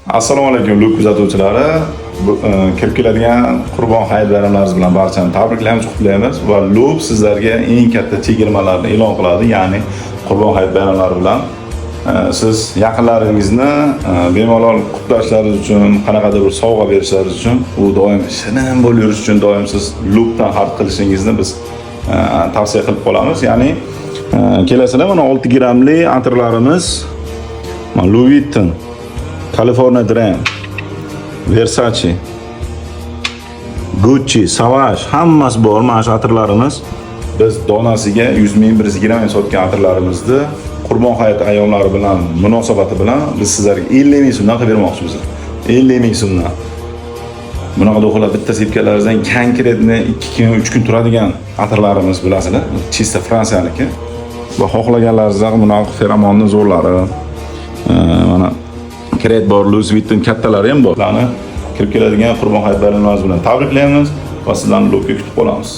Assalomu alaykum Luk kuzatuvchilari. Kirib keladigan Qurbon hayit bayramlaringiz bilan barchani tabriklaymiz, qutlaymiz va Luk sizlarga eng katta chegirmalarni e'lon qiladi, ya'ni Qurbon hayit bayramlari bilan siz yaqinlaringizni bemalol qutlashlaringiz uchun, qanaqadir bir sovg'a berishlaringiz uchun, u doim shirin bo'lib yurish uchun doim siz Lukdan xarid qilishingizni biz tavsiya qilib qolamiz. Ya'ni kelasizlar mana 6 grammli atirlarimiz Louis Vuitton, California Dream, Versace, Gucci, Savage hammasi bor mana shu atirlarimiz. Biz donasiga 100 ming, 120 ming sotgan atirlarimizni Qurbon hayiti ayyomlari bilan munosabati bilan biz sizlarga 50 ming so'mdan qilib bermoqchimiz. 50 ming so'mdan. Bunaqa do'xlar bitta sepkalaringizdan konkretni 2 kun, 3 kun turadigan atirlarimiz bilasizlar. Chista Fransiyaniki. Va xohlaganlaringizga bunaqa feromonni zo'rlari, mana Kret bor, Louis Vuitton kattalari ham bor. Ularni kirib keladigan Qurbon hayit bayramlaringiz bilan tabriklaymiz va sizlarni Lukka kutib qolamiz.